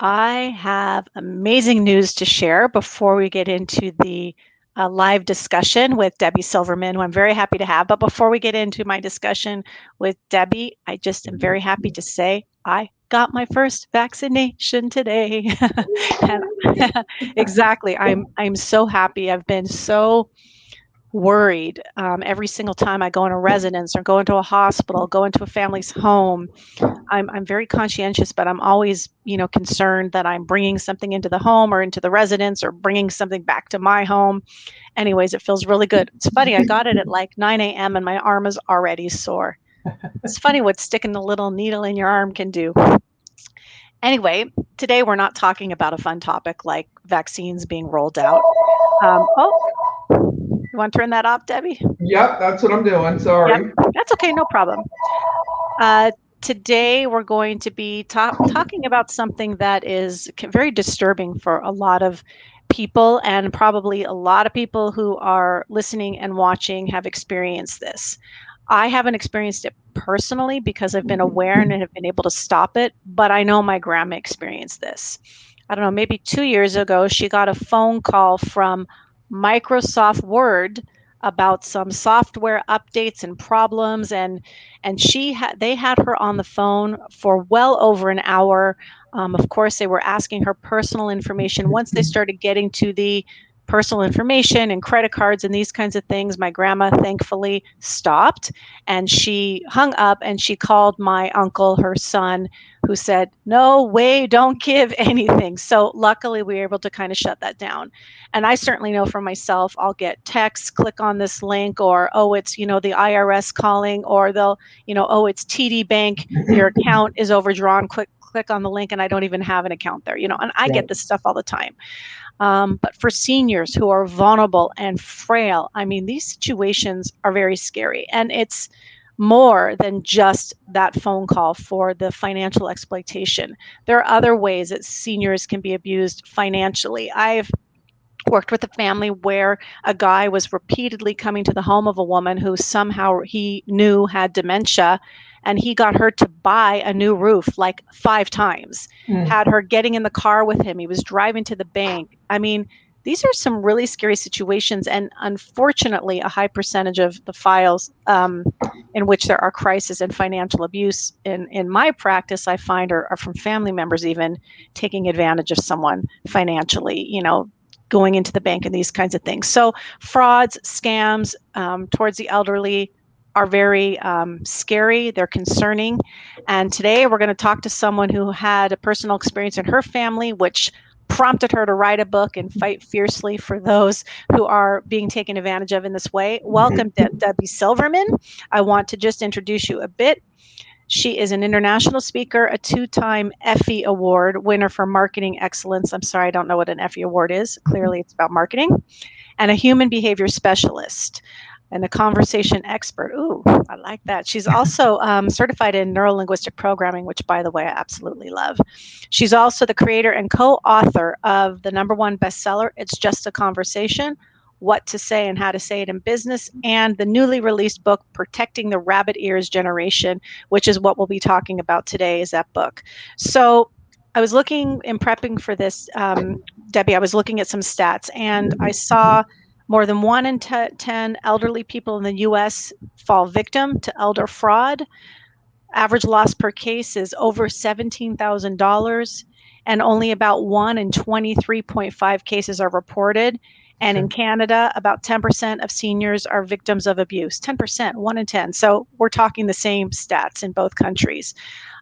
I have amazing news to share before we get into the live discussion with Debbie Silverman, who I'm very happy to have. But before we get into my discussion with Debbie, I just am very happy to say I got my first vaccination today. And exactly, I'm so happy. I've been so worried every single time I go in a residence or go into a hospital, go into a family's home. I'm very conscientious, but I'm always, concerned that I'm bringing something into the home or into the residence or bringing something back to my home. Anyways, it feels really good. It's funny, I got it at like 9 a.m. and my arm is already sore. It's funny what sticking a little needle in your arm can do. Anyway, today we're not talking about a fun topic like vaccines being rolled out. Oh, you want to turn that off, Debbie? Yep, that's what I'm doing. Yep, Sorry. that's okay, no problem. Uh, Today, we're going to be talking about something that is very disturbing for a lot of people, and probably a lot of people who are listening and watching have experienced this. I haven't experienced it personally because I've been aware and have been able to stop it, but I know my grandma experienced this. I don't know, maybe 2 years ago, she got a phone call from Microsoft Word about some software updates and problems, and they had her on the phone for well over an hour. Of course, they were asking her personal information. Once they started getting to the personal information and credit cards and these kinds of things, my grandma thankfully stopped and she hung up and she called my uncle, her son, who said, "No way, don't give anything." So luckily, we were able to kind of shut that down. And I certainly know for myself, I'll get texts, click on this link, or, oh, it's, the IRS calling, or they'll, oh, it's TD Bank, your account is overdrawn, click on the link, and I don't even have an account there, and I get Right. this stuff all the time. But for seniors who are vulnerable and frail, I mean, these situations are very scary. And it's more than just that phone call for the financial exploitation. There are other ways that seniors can be abused financially. I've worked with a family where a guy was repeatedly coming to the home of a woman who somehow he knew had dementia, and he got her to buy a new roof like 5 times, Mm. had her getting in the car with him. He was driving to the bank. I mean, these are some really scary situations, and unfortunately, a high percentage of the files in which there are crisis and financial abuse in my practice, I find, are from family members even taking advantage of someone financially, going into the bank and these kinds of things. So frauds, scams towards the elderly are very scary. They're concerning. And today we're going to talk to someone who had a personal experience in her family, which prompted her to write a book and fight fiercely for those who are being taken advantage of in this way. Welcome, Debbie Silverman. I want to just introduce you a bit. She is an international speaker, a two-time Effie Award winner for marketing excellence. I'm sorry, I don't know what an Effie Award is. Clearly, it's about marketing. And a human behavior specialist and a conversation expert. Ooh, I like that. She's also certified in neurolinguistic programming, which, by the way, I absolutely love. She's also the creator and co-author of the #1 bestseller, It's Just a Conversation: What to Say and How to Say It in Business, and the newly released book, Protecting the Rabbit Ears Generation, which is what we'll be talking about today, is that book. So I was looking in prepping for this, Debbie, I was looking at some stats, and I saw more than 1 in 10 elderly people in the US fall victim to elder fraud. Average loss per case is over $17,000, and only about 1 in 23.5 cases are reported. And in Sure. Canada, about 10% of seniors are victims of abuse. 10%, 1 in 10. So we're talking the same stats in both countries.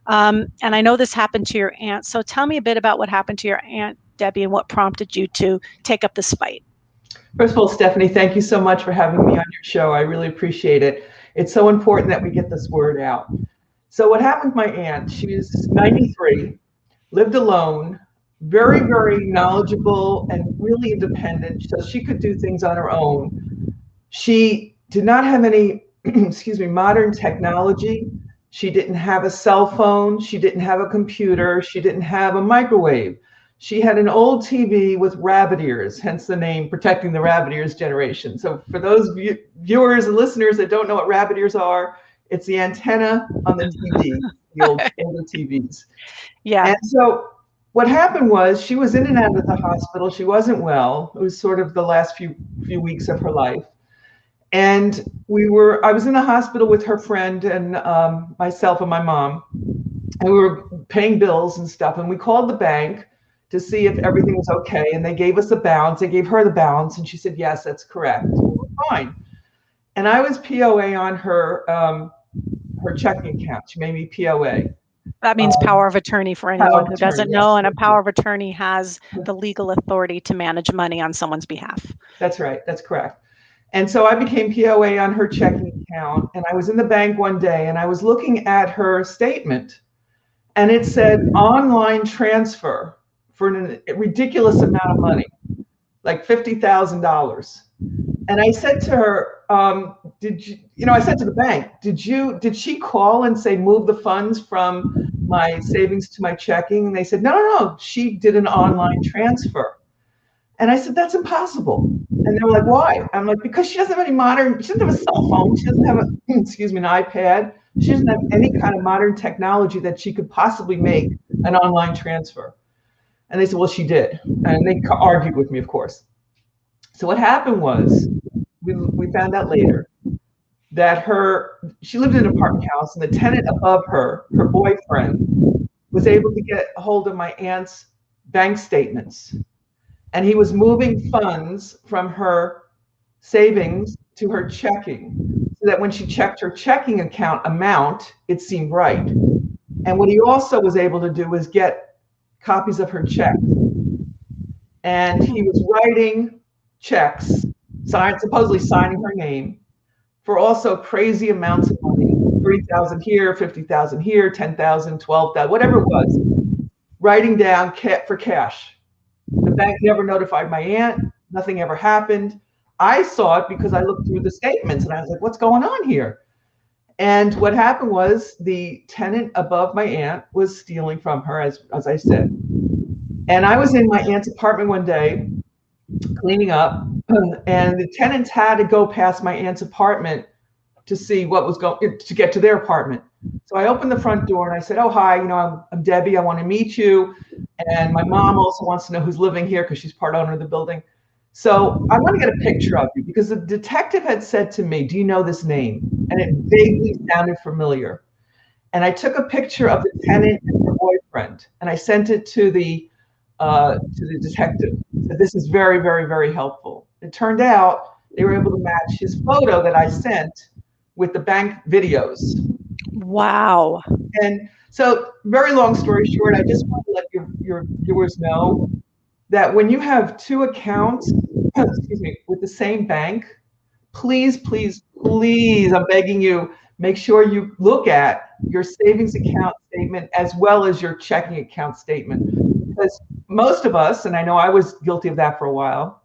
And I know this happened to your aunt. So tell me a bit about what happened to your aunt, Debbie, and what prompted you to take up this fight. First of all, Stephanie, thank you so much for having me on your show. I really appreciate it. It's so important that we get this word out. So, what happened with my aunt? She was 93, lived alone, very, very knowledgeable and really independent, so she could do things on her own. She did not have any, excuse me, modern technology. She didn't have a cell phone. She didn't have a computer. She didn't have a microwave. She had an old TV with rabbit ears, hence the name Protecting the Rabbit Ears Generation. So, for those viewers and listeners that don't know what rabbit ears are, it's the antenna on the TV, the older TVs. Yeah. And so what happened was she was in and out of the hospital. She wasn't well. It was sort of the last few weeks of her life. And I was in the hospital with her friend and myself and my mom, and we were paying bills and stuff. And we called the bank to see if everything was okay. And they gave us a balance. They gave her the balance, and she said, yes, that's correct. We were fine. And I was POA on her checking account. She made me POA. That means power of attorney for Power anyone of who attorney, doesn't know. yes. And a power of attorney has the legal authority to manage money on someone's behalf. That's right. That's correct. And so I became POA on her checking account. And I was in the bank one day and I was looking at her statement, and it said online transfer for a ridiculous amount of money, like $50,000. And I said to her, I said to the bank, did she call and say, move the funds from my savings to my checking? And they said, no, she did an online transfer. And I said, that's impossible. And they were like, why? I'm like, because she doesn't have she doesn't have a cell phone. She doesn't have an iPad. She doesn't have any kind of modern technology that she could possibly make an online transfer. And they said, well, she did. And they argued with me, of course. So what happened was, we found out later that she lived in an apartment house, and the tenant above her boyfriend, was able to get a hold of my aunt's bank statements. And he was moving funds from her savings to her checking, so that when she checked her checking account amount, it seemed right. And what he also was able to do was get copies of her checks. And he was writing checks, supposedly signing her name, for also crazy amounts of money, 3,000 here, 50,000 here, 10,000, 12,000, whatever it was, writing down for cash. The bank never notified my aunt. Nothing ever happened. I saw it because I looked through the statements and I was like, what's going on here? And what happened was the tenant above my aunt was stealing from her, as I said. And I was in my aunt's apartment one day cleaning up, and the tenants had to go past my aunt's apartment to see what was to get to their apartment. So I opened the front door and I said, oh, hi, I'm Debbie. I want to meet you. And my mom also wants to know who's living here because she's part owner of the building. So I want to get a picture of you, because the detective had said to me, do you know this name? And it vaguely sounded familiar. And I took a picture of the tenant and her boyfriend, and I sent it to the detective. So this is very, very, very helpful. It turned out they were able to match his photo that I sent with the bank videos. Wow. And so, very long story short, I just want to let your viewers know that when you have two accounts, excuse me, with the same bank, please, please, please, I'm begging you, make sure you look at your savings account statement as well as your checking account statement. Because most of us, and I know I was guilty of that for a while,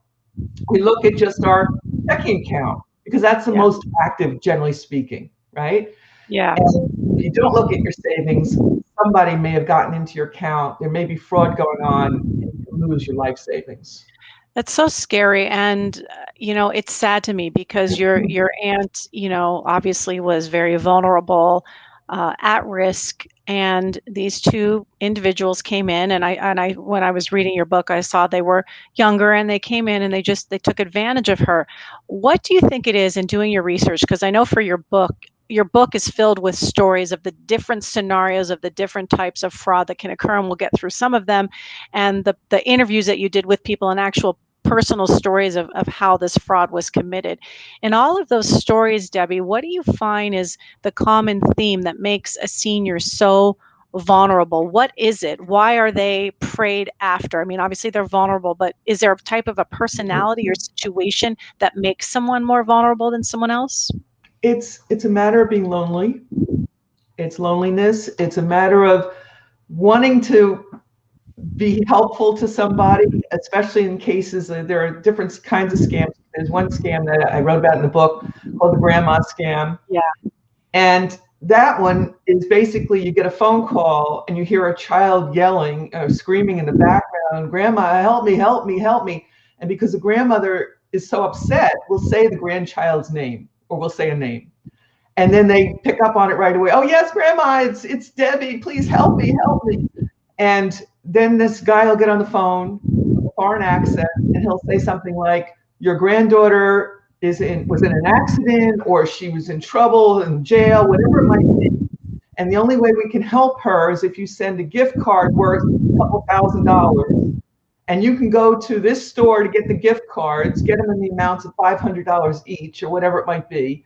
we look at just our checking account because that's the most active, generally speaking, right? Yeah. And if you don't look at your savings, somebody may have gotten into your account. There may be fraud going on, and you can lose your life savings. That's so scary. And, it's sad to me because your aunt, obviously was very vulnerable, at risk. And these two individuals came in, and when I was reading your book, I saw they were younger, and they came in and they took advantage of her. What do you think it is in doing your research? Because I know for your book is filled with stories of the different scenarios of the different types of fraud that can occur, and we'll get through some of them, and the interviews that you did with people and actual personal stories of how this fraud was committed. In all of those stories, Debbie, what do you find is the common theme that makes a senior so vulnerable? What is it? Why are they preyed after? I mean, obviously they're vulnerable, but is there a type of a personality or situation that makes someone more vulnerable than someone else? It's a matter of being lonely. It's loneliness. It's a matter of wanting to be helpful to somebody, especially in cases there are different kinds of scams. There's one scam that I wrote about in the book called the grandma scam. Yeah. And that one is basically you get a phone call and you hear a child yelling or screaming in the background, grandma, help me, help me, help me. And because the grandmother is so upset, we'll say the grandchild's name, or we'll say a name. And then they pick up on it right away. Oh, yes, grandma, it's Debbie. Please help me, help me. And then this guy will get on the phone with a foreign accent and he'll say something like, your granddaughter was in an accident, or she was in trouble in jail, whatever it might be. And the only way we can help her is if you send a gift card worth a couple $1,000. And you can go to this store to get the gift cards, get them in the amounts of $500 each or whatever it might be.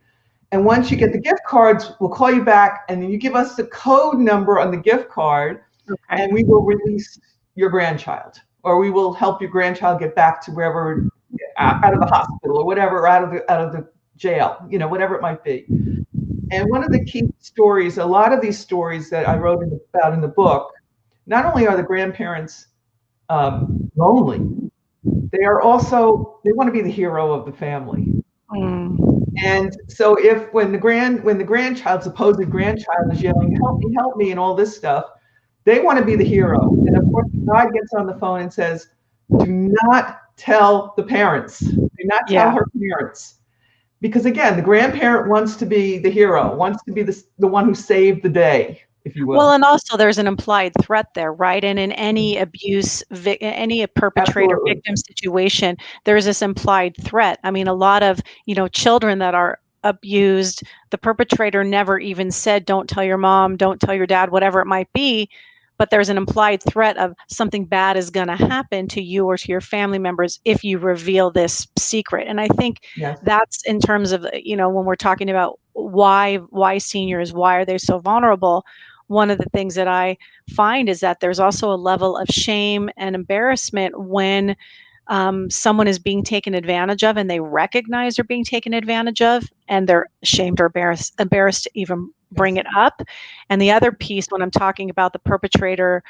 And once you get the gift cards, we'll call you back and then you give us the code number on the gift card, Okay. and we will release your grandchild, or we will help your grandchild get back to wherever, out of the hospital or whatever, or out of the jail, whatever it might be. And one of the key stories, a lot of these stories that I wrote about in the book, not only are the grandparents lonely, they want to be the hero of the family. Mm. And so when the grandchild, supposed grandchild, is yelling, help me, and all this stuff, they want to be the hero. And of course, the guy gets on the phone and says, do not tell the parents. Do not tell her parents. Because again, the grandparent wants to be the hero, wants to be the one who saved the day, if you will. Well, and also there's an implied threat there, right? And in any abuse, any perpetrator victim situation, there's this implied threat. I mean, a lot of, children that are abused, the perpetrator never even said, don't tell your mom, don't tell your dad, whatever it might be. But there's an implied threat of something bad is going to happen to you or to your family members if you reveal this secret. And I think that's in terms of, when we're talking about why seniors, why are they so vulnerable? One of the things that I find is that there's also a level of shame and embarrassment when someone is being taken advantage of and they recognize they're being taken advantage of, and they're ashamed or embarrassed to even bring it up. And the other piece, when I'm talking about the perpetrator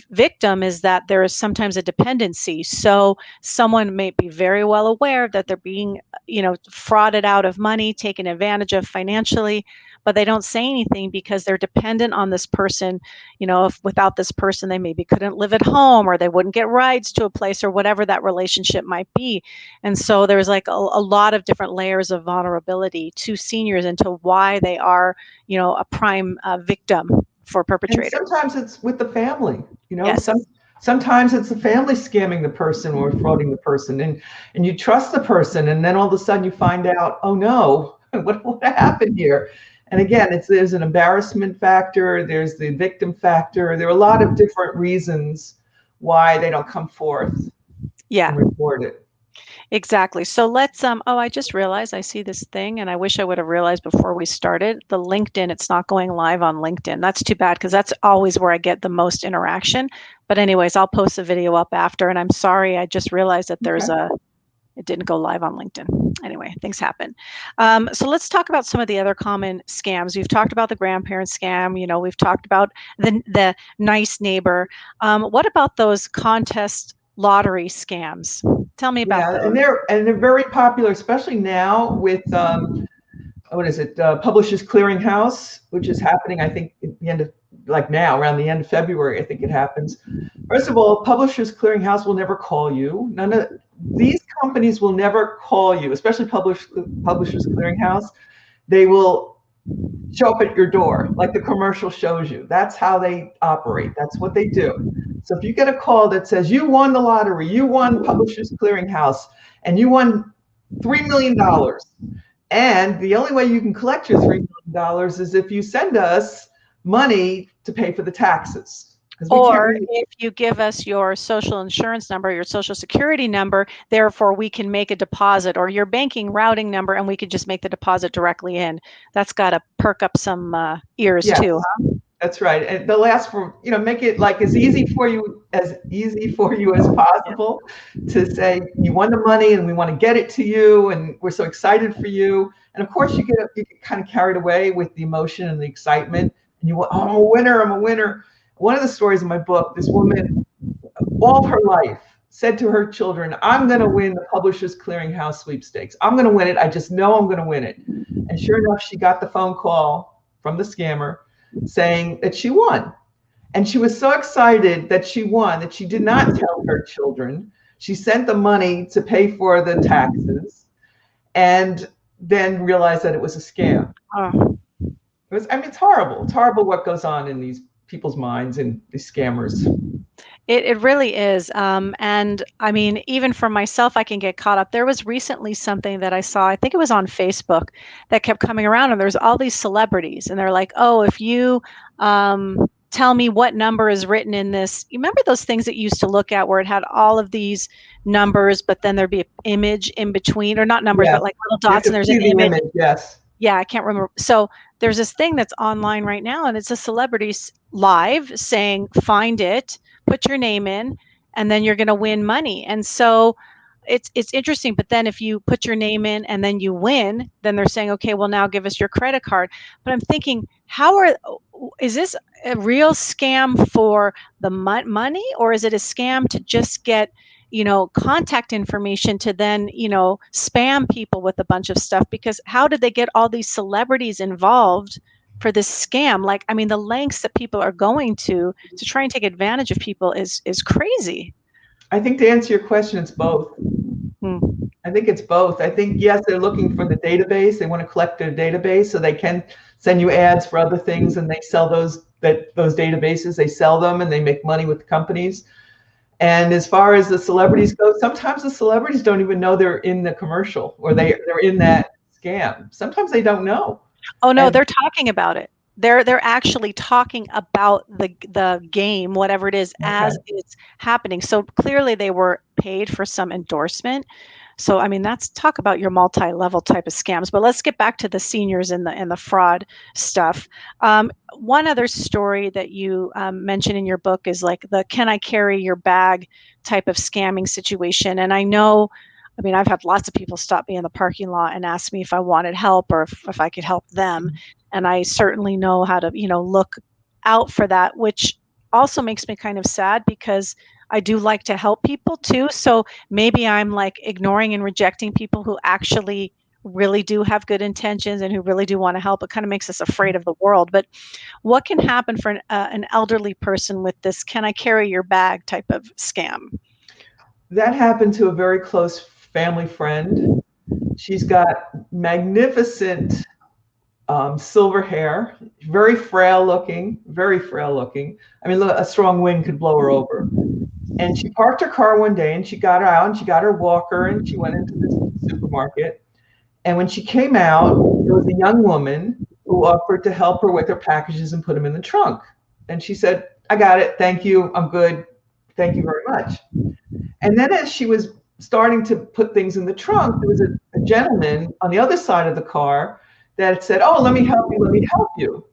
victim, is that there is sometimes a dependency. So someone may be very well aware that they're being, frauded out of money, taken advantage of financially, but they don't say anything because they're dependent on this person. If without this person, they maybe couldn't live at home, or they wouldn't get rides to a place, or whatever that relationship might be. And so there's like a lot of different layers of vulnerability to seniors into why they are, a prime victim for perpetrators. And sometimes it's with the family, Yes. Sometimes it's the family scamming the person or frauding the person, and you trust the person, and then all of a sudden you find out, oh no, what happened here? And again, there's an embarrassment factor, there's the victim factor, there are a lot of different reasons why they don't come forth and report it. Exactly. So let's I just realized I see this thing, and I wish I would have realized before we started. The LinkedIn, it's not going live on LinkedIn. That's too bad, because that's always where I get the most interaction. But anyways, I'll post the video up after, and I'm sorry, I just realized that it didn't go live on LinkedIn. Anyway, things happen. So let's talk about some of the other common scams. We've talked about the grandparent scam. We've talked about the nice neighbor. What about those contest lottery scams? Tell me about those. And they're very popular, especially now with what is it? Publishers Clearinghouse, which is happening, I think, at the end of around the end of February, I think it happens. First of all, Publishers Clearinghouse will never call you. None of these companies will never call you, especially Publishers Clearinghouse. They will show up at your door, like the commercial shows you. That's how they operate. That's what they do. So if you get a call that says you won the lottery, you won Publishers Clearinghouse, and you won $3 million, and the only way you can collect your $3 million is if you send us money to pay for the taxes. Or if you give us your social insurance number, your social security number, therefore we can make a deposit, or your banking routing number, and we could just make the deposit directly in. That's got to perk up some ears too, huh? That's right. And they'll ask for, make it like as easy for you as possible to say you won the money and we want to get it to you and we're so excited for you. And of course you get kind of carried away with the emotion and the excitement, and you want, oh, I'm a winner, I'm a winner. One of the stories in my book, this woman, all her life, said to her children, I'm going to win the Publishers Clearinghouse sweepstakes. I'm going to win it. I just know I'm going to win it. And sure enough, she got the phone call from the scammer saying that she won. And she was so excited that she won that she did not tell her children. She sent the money to pay for the taxes and then realized that it was a scam. It's horrible. It's horrible what goes on in these people's minds and these scammers. It really is. And I mean, even for myself, I can get caught up. There was recently something that I saw, I think it was on Facebook, that kept coming around, and there's all these celebrities, and they're like, oh, if you um, tell me what number is written in this. You remember those things that you used to look at where it had all of these numbers, but then there'd be an image in between, or not numbers, but Yes. like little You have dots, and to there's an see the image. image. Yes. Yeah, I can't remember. So there's this thing that's online right now, and it's a celebrity live saying, "Find it, put your name in, and then you're going to win money." And so it's interesting. But then if you put your name in and then you win, then they're saying, "Okay, well now give us your credit card." But I'm thinking, is this a real scam for the money, or is it a scam to just get contact information to then, spam people with a bunch of stuff? Because how did they get all these celebrities involved for this scam? Like, I mean, the lengths that people are going to try and take advantage of people is crazy. I think to answer your question, it's both. Hmm. I think it's both. I think, yes, they're looking for the database. They want to collect their database so they can send you ads for other things, and they sell those databases. They sell them and they make money with the companies. And as far as the celebrities go, sometimes the celebrities don't even know they're in the commercial, or they're in that scam. Sometimes they don't know. Oh no, And they're talking about it. They're actually talking about the game, whatever it is, okay. as it's happening. So clearly they were paid for some endorsement. So I mean, that's talk about your multi-level type of scams. But let's get back to the seniors and the fraud stuff. One other story that you mention in your book is like the "Can I carry your bag" type of scamming situation. And I know, I mean, I've had lots of people stop me in the parking lot and ask me if I wanted help, or if I could help them. And I certainly know how to, look out for that, which also makes me kind of sad because I do like to help people too. So maybe I'm like ignoring and rejecting people who actually really do have good intentions and who really do want to help. It kind of makes us afraid of the world. But what can happen for an elderly person with this "Can I carry your bag" type of scam? That happened to a very close family friend. She's got magnificent silver hair, very frail looking, very frail looking. I mean, look, a strong wind could blow her over. And she parked her car one day, and she got out and she got her walker and she went into this supermarket. And when she came out, there was a young woman who offered to help her with her packages and put them in the trunk. And she said, "I got it. Thank you. I'm good. Thank you very much." And then as she was starting to put things in the trunk, there was a gentleman on the other side of the car that said, "Oh, let me help you. Let me help you."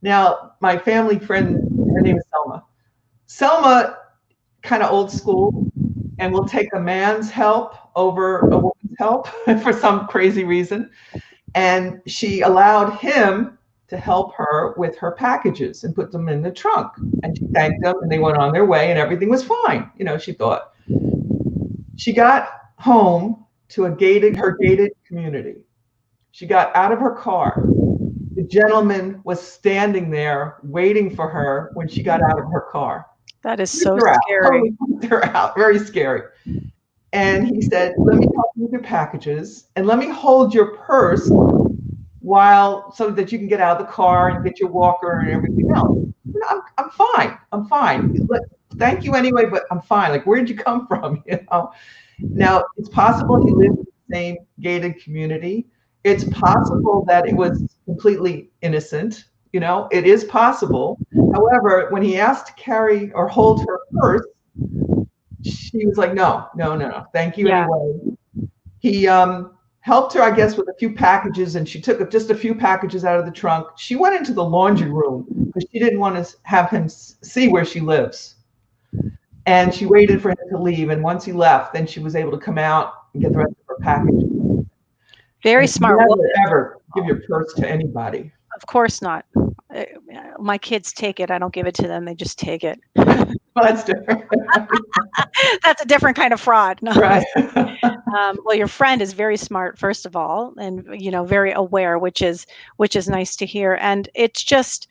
Now, my family friend, her name is Selma. Selma, kind of old school, and will take a man's help over a woman's help for some crazy reason. And she allowed him to help her with her packages and put them in the trunk. And she thanked them, and they went on their way, and everything was fine. She thought. She got home to her gated community. She got out of her car. The gentleman was standing there waiting for her when she got out of her car. That is so Freaked her out, scary. totally freaked her out, very scary. And he said, "Let me help you with your packages, and let me hold your purse while so that you can get out of the car and get your walker and everything else." I'm fine. I'm fine. Thank you anyway, but I'm fine. Like, where'd you come from? Now, it's possible he lived in the same gated community. It's possible that it was completely innocent. It is possible. However, when he asked to carry or hold her purse, she was like, "No, no, no, no. Thank you Yeah. anyway." He helped her, I guess, with a few packages, and she took just a few packages out of the trunk. She went into the laundry room because she didn't want to have him see where she lives. And she waited for him to leave. And once he left, then she was able to come out and get the rest of her package. Very And smart woman. never, ever give your purse to anybody. Of course not. Uh, My kids take it. I don't give it to them. They just take it. Well, that's different. That's a different kind of fraud. No. Right. Well, your friend is very smart, first of all, and very aware, which is nice to hear. And it's just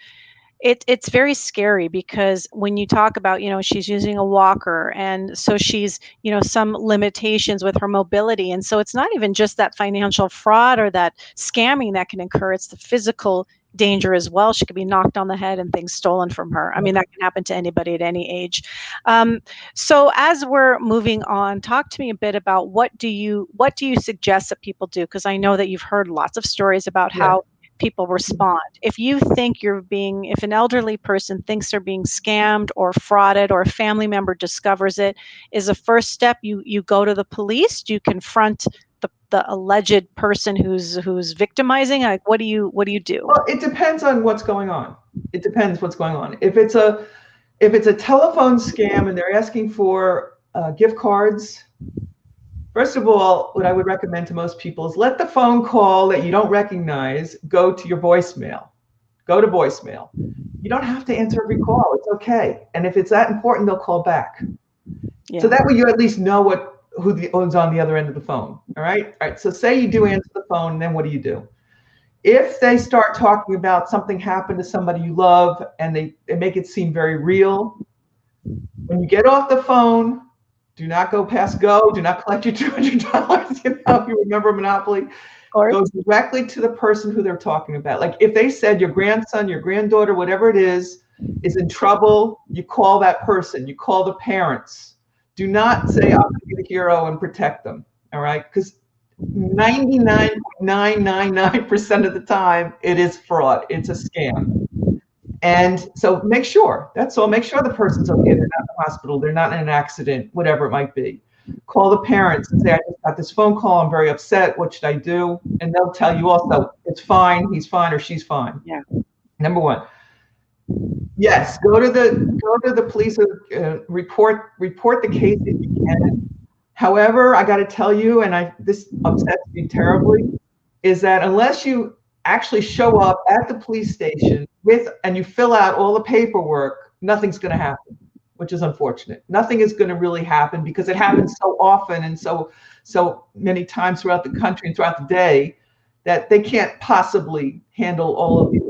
it's very scary because when you talk about, she's using a walker, and so she's, some limitations with her mobility, and so it's not even just that financial fraud or that scamming that can occur. It's the physical danger as well. She could be knocked on the head and things stolen from her. I mean, that can happen to anybody at any age. Um, so as we're moving on, talk to me a bit about what do you suggest that people do? Because I know that you've heard lots of stories about Yeah. how people respond. If an elderly person thinks they're being scammed or frauded, or a family member discovers it, is the first step you go to the police? Do you confront the alleged person who's victimizing? Like, what do you do? Well, it depends on what's going on. It depends what's going on. If it's a telephone scam and they're asking for gift cards, first of all, what I would recommend to most people is let the phone call that you don't recognize go to your voicemail. Go to voicemail. You don't have to answer every call. It's okay. And if it's that important, they'll call back. Yeah. So that way you at least know who's on the other end of the phone. All right. All right. So say you do answer the phone, and then what do you do? If they start talking about something happened to somebody you love and they make it seem very real, when you get off the phone, do not go past go. Do not collect your $200. If you remember Monopoly, Or go directly to the person who they're talking about. Like if they said your grandson, your granddaughter, whatever it is in trouble, you call that person. You call the parents. Do not say, I'm going to be the hero and protect them. All right? Because 99.999% of the time, it is fraud. It's a scam. And so make sure, that's all. Make sure the person's okay. They're not in the hospital. They're not in an accident, whatever it might be. Call the parents and say, I just got this phone call. I'm very upset. What should I do? And they'll tell you also, it's fine. He's fine or she's fine. yeah. Number one. Yes, go to the police, report the case if you can. However, I got to tell you, and this upsets me terribly, is that unless you actually show up at the police station and you fill out all the paperwork, nothing's going to happen, which is unfortunate. Nothing is going to really happen because it happens so often and so many times throughout the country and throughout the day that they can't possibly handle all of these.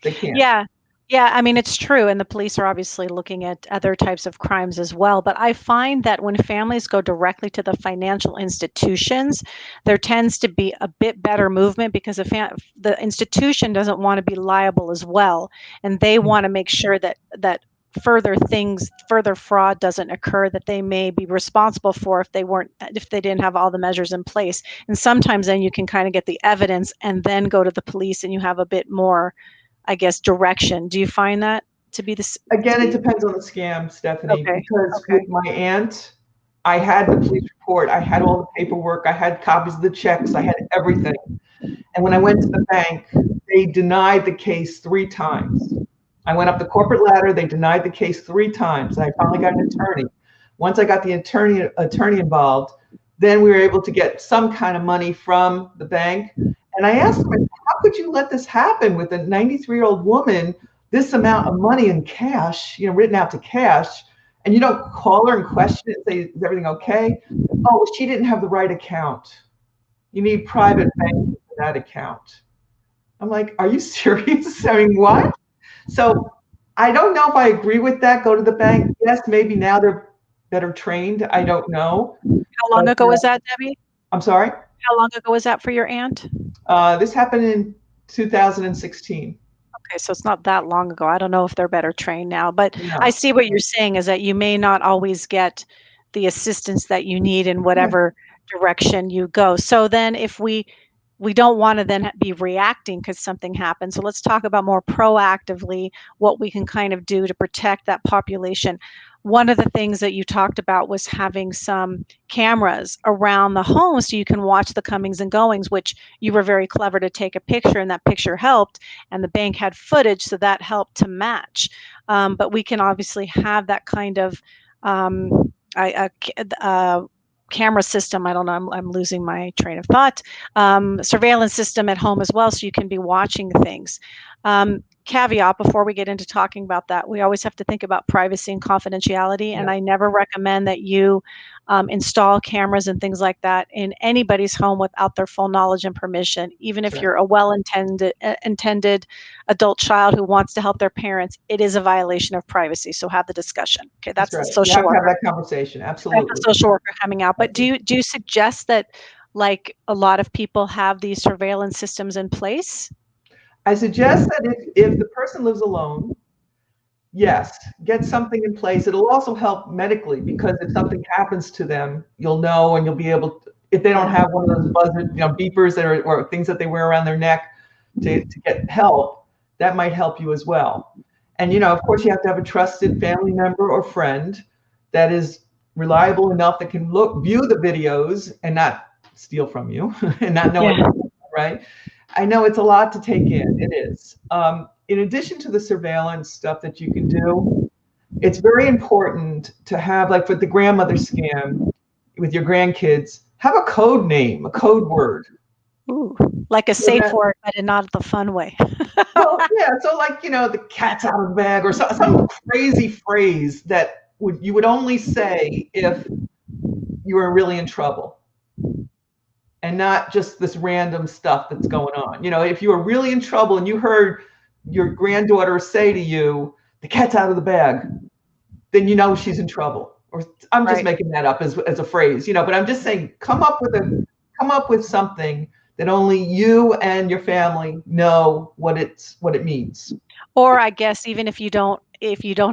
They can't. Yeah. Yeah, I mean, it's true. And the police are obviously looking at other types of crimes as well. But I find that when families go directly to the financial institutions, there tends to be a bit better movement because the institution doesn't want to be liable as well. And they want to make sure that further fraud doesn't occur that they may be responsible for if they didn't have all the measures in place. And sometimes then you can kind of get the evidence and then go to the police and you have a bit more, I guess, direction. Do you find that to be this to Again, it be depends on the scam, Stephanie, okay? because Okay. with my aunt, I had the police report, I had all the paperwork, I had copies of the checks, I had everything. And when I went to the bank, they denied the case 3 times. I went up the corporate ladder, they denied the case 3 times. I finally got an attorney. Once I got the attorney involved, then we were able to get some kind of money from the bank. And I asked them, how could you let this happen with a 93-year-old woman, this amount of money in cash, written out to cash, and you don't call her and question it and say, is everything okay? Oh, well, she didn't have the right account. You need private banking for that account. I'm like, are you serious? I mean, what? So I don't know if I agree with that. Go to the bank. Yes, maybe now they're better trained. I don't know. How long But ago was that, Debbie? I'm sorry. How long ago was that for your aunt? This happened in 2016. Okay, so it's not that long ago. I don't know if they're better trained now, but I No. see what you're saying is that you may not always get the assistance that you need in Yeah. whatever direction you go. So then if we don't want to then be reacting because something happened. So let's talk about more proactively what we can kind of do to protect that population. One of the things that you talked about was having some cameras around the home so you can watch the comings and goings, which you were very clever to take a picture, and that picture helped. And the bank had footage, so that helped to match. But we can obviously have that kind of um, I, camera system. I don't know. I'm losing my train of thought. Surveillance system at home as well, so you can be watching things. Caveat before we get into talking about that, we always have to think about privacy and confidentiality. And Yeah. I never recommend that you install cameras and things like that in anybody's home without their full knowledge and permission. Even That's if right. you're a intended adult child who wants to help their parents, it is a violation of privacy. So have the discussion. Okay, That's that's the right. You social have to have worker. that conversation. That's the Absolutely. social worker coming out. But do Absolutely. you suggest that like a lot of people have these surveillance systems in place? I suggest that if the person lives alone, yes, get something in place. It'll also help medically because if something happens to them, you'll know and you'll be able to, if they don't Yeah. have one of those buzzer, beepers that are or things that they wear around their neck to get help, that might help you as well. And of course, you have to have a trusted family member or friend that is reliable enough that can view the videos and not steal from you and not know what Yeah. you're doing, right? I know it's a lot to take in. It is. In addition to the surveillance stuff that you can do, it's very important to have, like with the grandmother scam with your grandkids, have a code name, a code word. Ooh, like a So safe that, word, but not the fun way. well, yeah, so like, the cat's out of the bag or some crazy phrase that you would only say if you were really in trouble and not just this random stuff that's going on. If you were really in trouble and you heard your granddaughter say to you, the cat's out of the bag, then she's in trouble. Or I'm just Right. making that up as a phrase, but I'm just saying come up with something that only you and your family know what it means. Or I guess even if you don't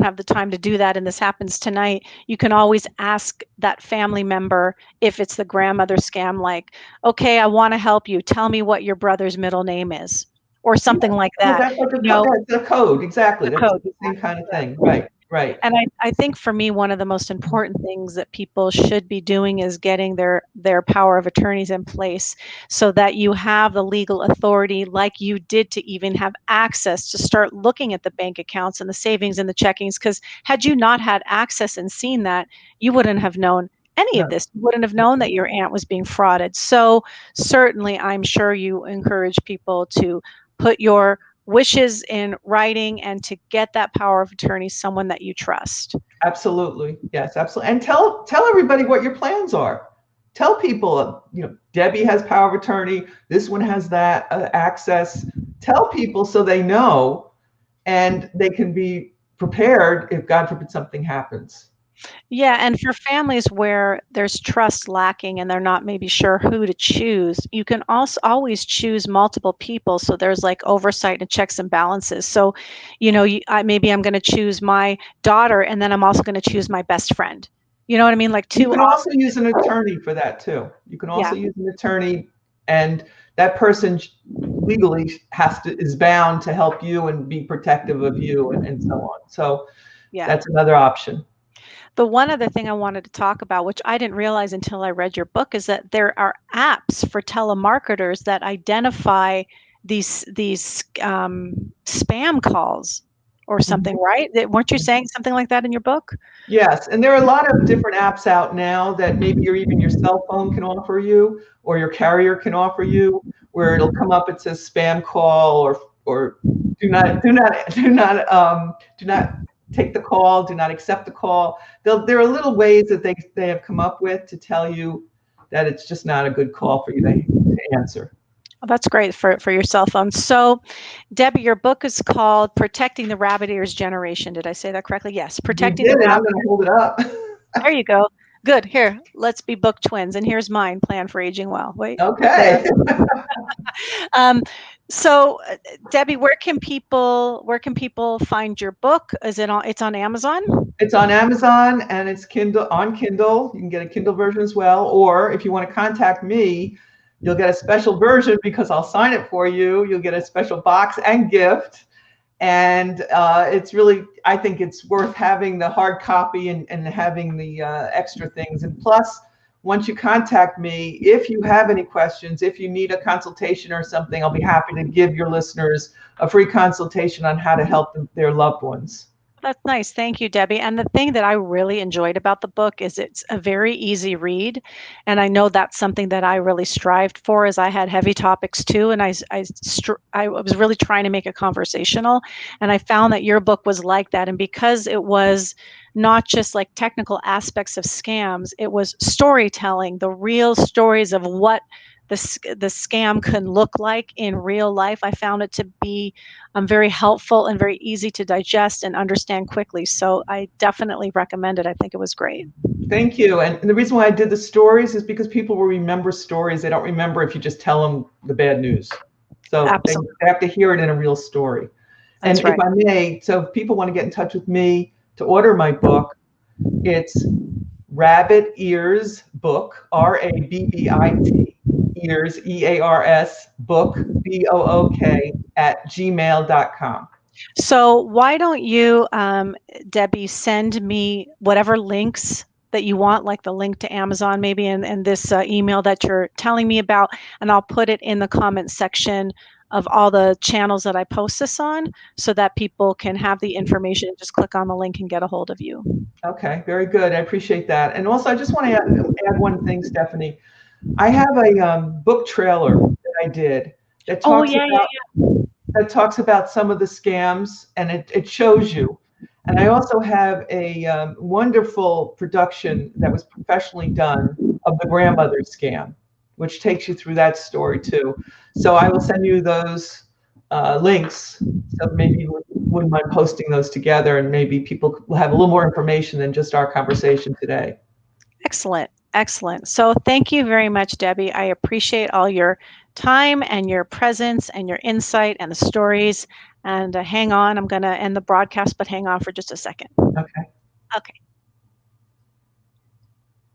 have the time to do that and this happens tonight, you can always ask that family member if it's the grandmother scam, like, okay, I want to help you. Tell me what your brother's middle name is, or Yeah, something like yeah, that. that's like You know, that's a code. Exactly. the That's code. the same kind of Yeah. thing. Right. Right. And I think for me, one of the most important things that people should be doing is getting their power of attorneys in place so that you have the legal authority, like you did, to even have access to start looking at the bank accounts and the savings and the checkings. Because had you not had access and seen that, you wouldn't have known any of No. this. You wouldn't have known that your aunt was being frauded. So certainly, I'm sure you encourage people to put your wishes in writing and to get that power of attorney, someone that you trust. Absolutely. Yes, absolutely. And tell everybody what your plans are. Tell people, Debbie has power of attorney. This one has that access. Tell people so they know and they can be prepared if God forbid something happens. Yeah, and for families where there's trust lacking and they're not maybe sure who to choose, you can also always choose multiple people. So there's like oversight and checks and balances. So, maybe I'm going to choose my daughter, and then I'm also going to choose my best friend. You know what I mean? Like You two can also options. use an attorney for that too. You can Yeah, also use an attorney, and that person legally is bound to help you and be protective of you and so on. So yeah. that's another option. The one other thing I wanted to talk about, which I didn't realize until I read your book, is that there are apps for telemarketers that identify these spam calls or something, Mhm. right? Weren't you saying something like that in your book? Yes, and there are a lot of different apps out now that maybe even your cell phone can offer you, or your carrier can offer you, where it'll come up. It says spam call, or do not take the call, do not accept the call. There are little ways that they have come up with to tell you that it's just not a good call for you to answer. Oh, that's great for your cell phone. So, Debbie, your book is called "Protecting the Rabbit Ears Generation." Did I say that correctly? Yes, You protecting the did, and I'm rabbit. going to hold it up. There you go. Good. Here, let's be book twins. And here's mine, Plan for Aging Well. Wait, there. Okay. Um, so, Debbie, where can people find your book? Is it on? It's on Amazon. It's on Amazon and it's on Kindle. You can get a Kindle version as well. Or if you want to contact me, you'll get a special version because I'll sign it for you. You'll get a special box and gift. And it's really, I think it's worth having the hard copy and having the extra things. And plus, once you contact me, if you have any questions, if you need a consultation or something, I'll be happy to give your listeners a free consultation on how to help their loved ones. That's nice. Thank you, Debbie. And the thing that I really enjoyed about the book is it's a very easy read. And I know that's something that I really strived for as I had heavy topics too. And I was really trying to make it conversational. And I found that your book was like that. And because it was not just like technical aspects of scams, it was storytelling, the real stories of what the scam can look like in real life. I found it to be very helpful and very easy to digest and understand quickly. So I definitely recommend it. I think it was great. Thank you. And the reason why I did the stories is because people will remember stories. They don't remember if you just tell them the bad news. So they Absolutely. have to hear it in a real story. And That's if right. I may, so if people want to get in touch with me to order my book, it's Rabbit Ears Book, RABBIT, Ears, EARS, book, BOOK, at gmail.com. So why don't you, Debbie, send me whatever links that you want, like the link to Amazon maybe, and this email that you're telling me about, and I'll put it in the comment section of all the channels that I post this on so that people can have the information and just click on the link and get a hold of you. Okay, very good. I appreciate that. And also, I just want to add one thing, Stephanie. I have a book trailer that I did that Oh, talks yeah, about some of the scams, and it shows you. And I also have a wonderful production that was professionally done of the grandmother scam, which takes you through that story too. So I will send you those links. So maybe you wouldn't mind posting those together, and maybe people will have a little more information than just our conversation today. excellent. Excellent. So thank you very much, Debbie. I appreciate all your time and your presence and your insight and the stories. And hang on, I'm going to end the broadcast, but hang on for just a second. Okay. Okay.